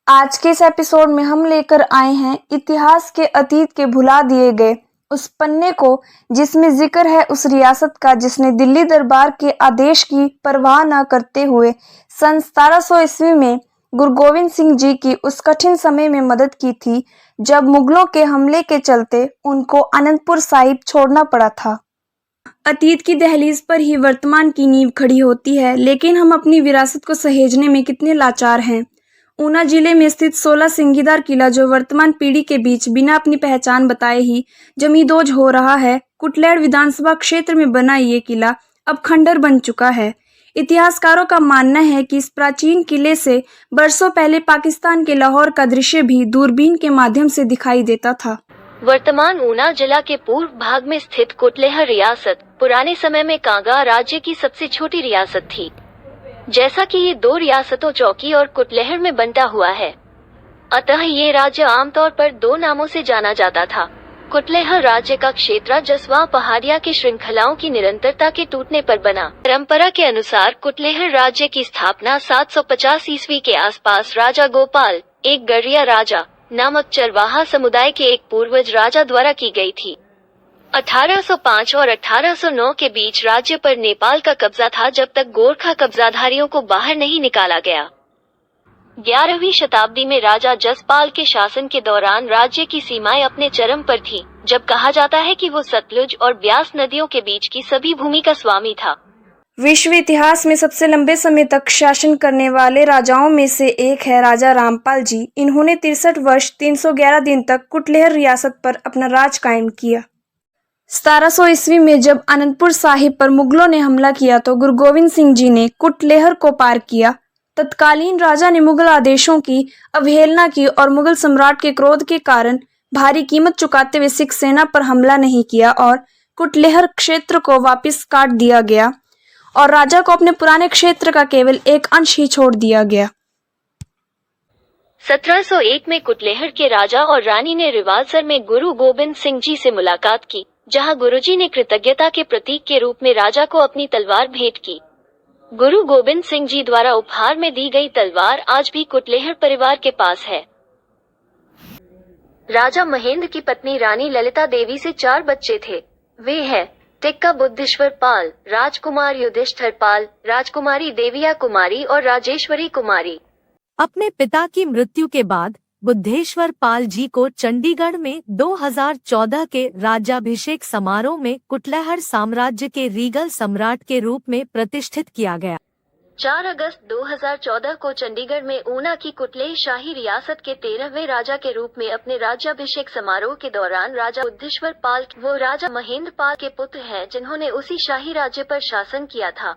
आज के इस एपिसोड में हम लेकर आए हैं इतिहास के अतीत के भुला दिए गए उस पन्ने को, जिसमें जिक्र है उस रियासत का जिसने दिल्ली दरबार के आदेश की परवाह न करते हुए सन 1700 ईस्वी में गुरु गोविंद सिंह जी की उस कठिन समय में मदद की थी जब मुगलों के हमले के चलते उनको आनंदपुर साहिब छोड़ना पड़ा था। अतीत की दहलीज पर ही वर्तमान की नींव खड़ी होती है, लेकिन हम अपनी विरासत को सहेजने में कितने लाचार हैं। ऊना जिले में स्थित 16 सिंगीदार किला, जो वर्तमान पीढ़ी के बीच बिना अपनी पहचान बताए ही जमींदोज हो रहा है, कुटलैहड़ विधानसभा क्षेत्र में बना ये किला अब खंडर बन चुका है। इतिहासकारों का मानना है कि इस प्राचीन किले से बरसों पहले पाकिस्तान के लाहौर का दृश्य भी दूरबीन के माध्यम से दिखाई देता था। वर्तमान ऊना जिला के पूर्व भाग में स्थित कुटलैहड़ रियासत पुराने समय में कांगा राज्य की सबसे छोटी रियासत थी। जैसा कि ये दो रियासतों चौकी और कुटलैहड़ में बंटा हुआ है, अतः ये राज्य आमतौर पर दो नामों से जाना जाता था। कुटलैहड़ राज्य का क्षेत्र जसवा पहाड़िया की श्रृंखलाओं की निरंतरता के टूटने पर बना। परंपरा के अनुसार कुटलैहड़ राज्य की स्थापना 750 ईस्वी के आसपास राजा गोपाल, एक गढ़िया राजा नामक चरवाहा समुदाय के एक पूर्वज राजा द्वारा की गई थी। 1805 और 1809 के बीच राज्य पर नेपाल का कब्जा था, जब तक गोरखा कब्जाधारियों को बाहर नहीं निकाला गया। 11वीं शताब्दी में राजा जसपाल के शासन के दौरान राज्य की सीमाएं अपने चरम पर थी, जब कहा जाता है कि वो सतलुज और ब्यास नदियों के बीच की सभी भूमि का स्वामी था। विश्व इतिहास में सबसे लंबे समय तक शासन करने वाले राजाओं में से एक है राजा रामपाल जी। इन्होंने 63 वर्ष 311 दिन तक कुटलैहड़ रियासत पर अपना राज कायम किया। 1700 ईस्वी में जब आनंदपुर साहिब पर मुगलों ने हमला किया तो गुरु गोविंद सिंह जी ने कुटलैहड़ को पार किया। तत्कालीन राजा ने मुगल आदेशों की अवहेलना की और मुगल सम्राट के क्रोध के कारण भारी कीमत चुकाते हुए सिख सेना पर हमला नहीं किया और कुटलैहड़ क्षेत्र को वापस काट दिया गया और राजा को अपने पुराने क्षेत्र का केवल एक अंश ही छोड़ दिया गया। 1701 में कुटलैहड़ के राजा और रानी ने रिवालसर में गुरु गोविंद सिंह जी से मुलाकात की, जहां गुरुजी ने कृतज्ञता के प्रतीक के रूप में राजा को अपनी तलवार भेंट की। गुरु गोविंद सिंह जी द्वारा उपहार में दी गई तलवार आज भी कुटलैहड़ परिवार के पास है। राजा महेंद्र की पत्नी रानी ललिता देवी से 4 बच्चे थे। वे हैं टिक्का बुद्धेश्वर पाल, राजकुमार युधिष्ठिर पाल, राजकुमारी देविया कुमारी और राजेश्वरी कुमारी। अपने पिता की मृत्यु के बाद बुद्धेश्वर पाल जी को चंडीगढ़ में 2014 के राज्याभिषेक समारोह में कुटलैहड़ साम्राज्य के रीगल सम्राट के रूप में प्रतिष्ठित किया गया। 4 अगस्त 2014 को चंडीगढ़ में ऊना की कुटलैहड़ शाही रियासत के 13वें राजा के रूप में अपने राज्याभिषेक समारोह के दौरान राजा बुद्धेश्वर पाल वो राजा महेंद्र पाल के पुत्र हैं, जिन्होंने उसी शाही राज्य पर शासन किया था।